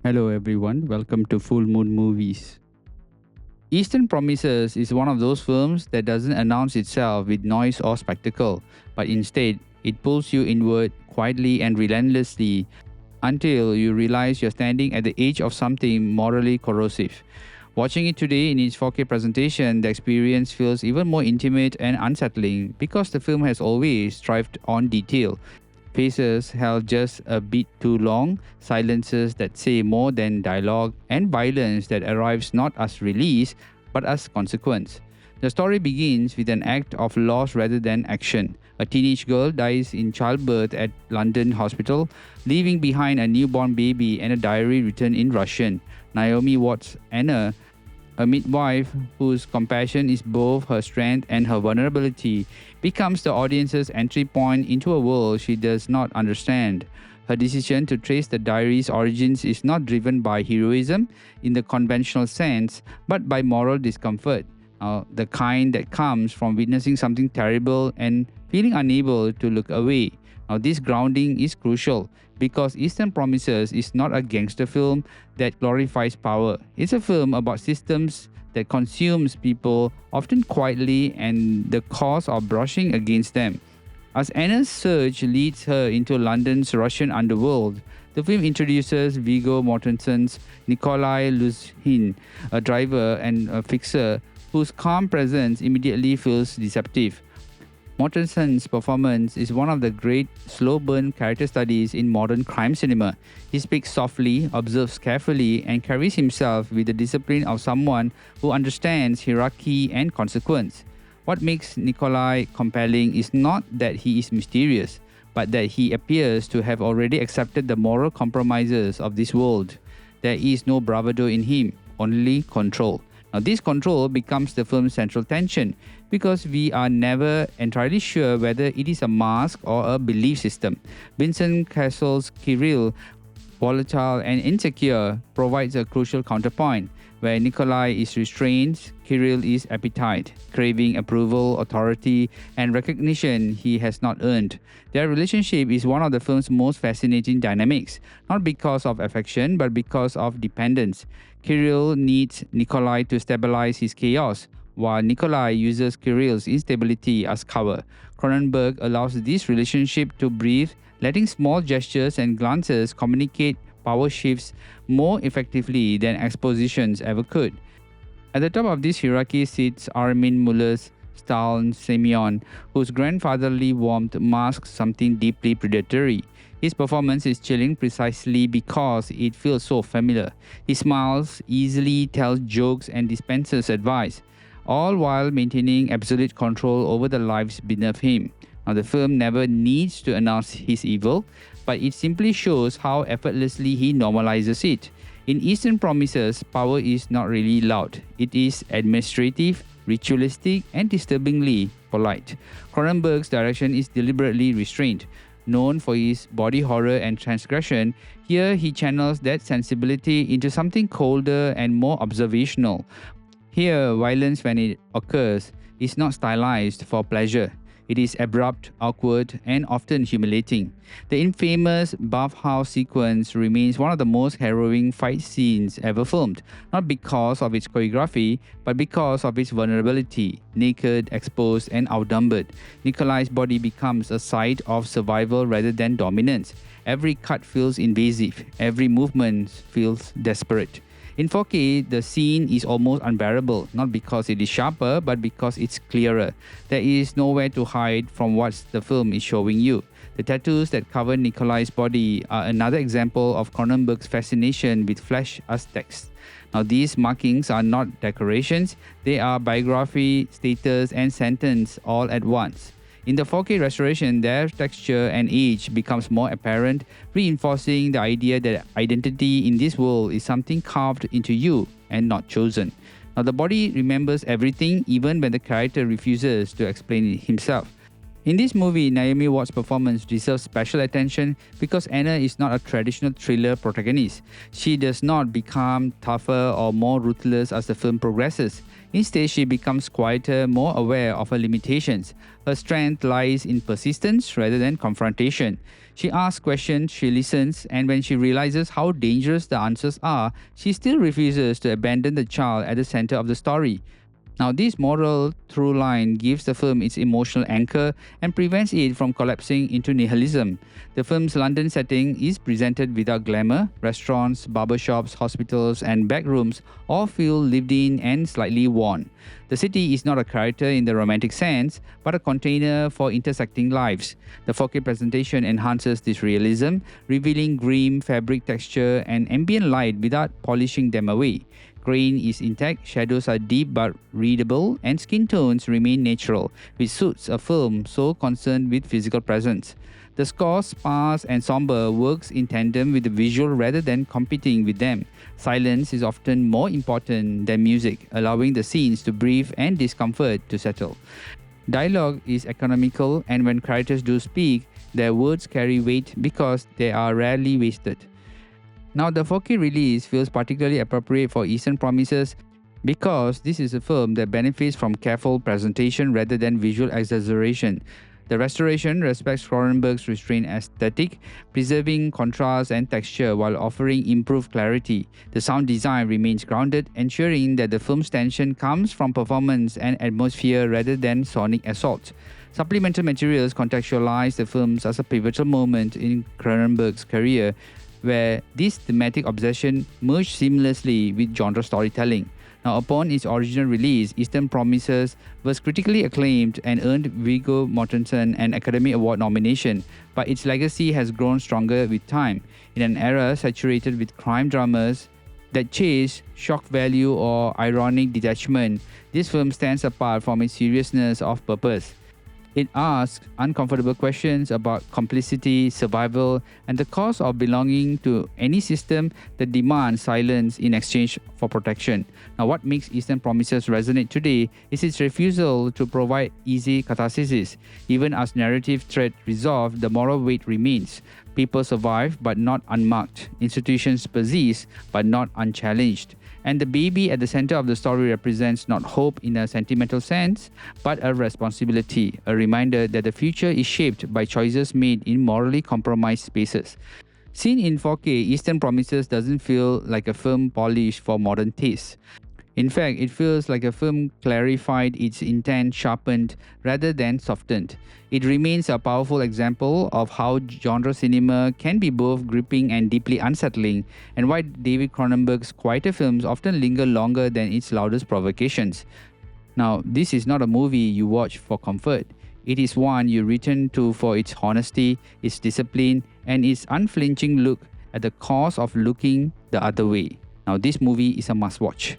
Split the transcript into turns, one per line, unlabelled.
Hello everyone, welcome to Full Moon Movies. Eastern Promises is one of those films that doesn't announce itself with noise or spectacle, but instead it pulls you inward quietly and relentlessly until you realize you're standing at the edge of something morally corrosive. Watching it today in its 4K presentation, the experience feels even more intimate and unsettling because the film has always thrived on detail. Faces held just a bit too long, silences that say more than dialogue, and violence that arrives not as release but as consequence. The story begins with an act of loss rather than action. A teenage girl dies in childbirth at London hospital, leaving behind a newborn baby and a diary written in Russian. Naomi Watts Anna, a midwife whose compassion is both her strength and her vulnerability, becomes the audience's entry point into a world she does not understand. Her decision to trace the diary's origins is not driven by heroism in the conventional sense, but by moral discomfort, the kind that comes from witnessing something terrible and feeling unable to look away. Now, this grounding is crucial because Eastern Promises is not a gangster film that glorifies power. It's a film about systems that consumes people, often quietly, and the cost of brushing against them. As Anna's search leads her into London's Russian underworld, the film introduces Viggo Mortensen's Nikolai Luzhin, a driver and a fixer whose calm presence immediately feels deceptive. Mortensen's performance is one of the great slow burn character studies in modern crime cinema. He speaks softly, observes carefully, and carries himself with the discipline of someone who understands hierarchy and consequence. What makes Nikolai compelling is not that he is mysterious, but that he appears to have already accepted the moral compromises of this world. There is no bravado in him, only control. Now, this control becomes the film's central tension because we are never entirely sure whether it is a mask or a belief system. Vincent Cassel's Kirill, volatile and insecure, provides a crucial counterpoint. Where Nikolai is restrained, Kirill is appetite, craving approval, authority, and recognition he has not earned. Their relationship is one of the film's most fascinating dynamics, not because of affection, but because of dependence. Kirill needs Nikolai to stabilize his chaos, while Nikolai uses Kirill's instability as cover. Cronenberg allows this relationship to breathe, letting small gestures and glances communicate power shifts more effectively than expositions ever could. At the top of this hierarchy sits Armin Muller's Stalin Semyon, whose grandfatherly warmth masks something deeply predatory. His performance is chilling precisely because it feels so familiar. He smiles, easily tells jokes, and dispenses advice, all while maintaining absolute control over the lives beneath him. Now, the film never needs to announce his evil, but it simply shows how effortlessly he normalizes it. In Eastern Promises, power is not really loud. It is administrative, ritualistic, and disturbingly polite. Cronenberg's direction is deliberately restrained. Known for his body horror and transgression, here he channels that sensibility into something colder and more observational. Here, violence, when it occurs, is not stylized for pleasure. It is abrupt, awkward, and often humiliating. The infamous bathhouse sequence remains one of the most harrowing fight scenes ever filmed, not because of its choreography, but because of its vulnerability. Naked, exposed, and outnumbered, Nikolai's body becomes a site of survival rather than dominance. Every cut feels invasive, every movement feels desperate. In 4K, the scene is almost unbearable, not because it is sharper, but because it's clearer. There is nowhere to hide from what the film is showing you. The tattoos that cover Nikolai's body are another example of Cronenberg's fascination with flesh as text. Now, these markings are not decorations, they are biography, status, and sentence all at once. In the 4K restoration, their texture and age becomes more apparent, reinforcing the idea that identity in this world is something carved into you and not chosen. Now, the body remembers everything even when the character refuses to explain it himself. In this movie, Naomi Watts' performance deserves special attention because Anna is not a traditional thriller protagonist. She does not become tougher or more ruthless as the film progresses. Instead, she becomes quieter, more aware of her limitations. Her strength lies in persistence rather than confrontation. She asks questions, she listens, and when she realizes how dangerous the answers are, she still refuses to abandon the child at the center of the story. Now, this moral through line gives the film its emotional anchor and prevents it from collapsing into nihilism. The film's London setting is presented without glamour. Restaurants, barbershops, hospitals, and back rooms all feel lived in and slightly worn. The city is not a character in the romantic sense, but a container for intersecting lives. The 4K presentation enhances this realism, revealing grim fabric texture and ambient light without polishing them away. Grain is intact, shadows are deep but readable, and skin tones remain natural, which suits a film so concerned with physical presence. The score, sparse and somber, works in tandem with the visual rather than competing with them. Silence is often more important than music, allowing the scenes to breathe and discomfort to settle. Dialogue is economical, and when characters do speak, their words carry weight because they are rarely wasted. Now, the 4K release feels particularly appropriate for Eastern Promises because this is a film that benefits from careful presentation rather than visual exaggeration. The restoration respects Cronenberg's restrained aesthetic, preserving contrast and texture while offering improved clarity. The sound design remains grounded, ensuring that the film's tension comes from performance and atmosphere rather than sonic assault. Supplemental materials contextualize the films as a pivotal moment in Cronenberg's career, where this thematic obsession merged seamlessly with genre storytelling. Now, upon its original release, Eastern Promises was critically acclaimed and earned Viggo Mortensen an Academy Award nomination, but its legacy has grown stronger with time. In an era saturated with crime dramas that chase shock value or ironic detachment, this film stands apart from its seriousness of purpose. It asks uncomfortable questions about complicity, survival, and the cost of belonging to any system that demands silence in exchange for protection. Now, what makes Eastern Promises resonate today is its refusal to provide easy catharsis. Even as narrative thread resolved, the moral weight remains. People survive but not unmarked. Institutions persist but not unchallenged. And the baby at the center of the story represents not hope in a sentimental sense, but a responsibility, a reminder that the future is shaped by choices made in morally compromised spaces. Seen in 4K, Eastern Promises doesn't feel like a film polished for modern tastes. In fact, it feels like a film clarified its intent, sharpened rather than softened. It remains a powerful example of how genre cinema can be both gripping and deeply unsettling, and why David Cronenberg's quieter films often linger longer than its loudest provocations. Now, this is not a movie you watch for comfort. It is one you return to for its honesty, its discipline, and its unflinching look at the cost of looking the other way. Now, this movie is a must-watch.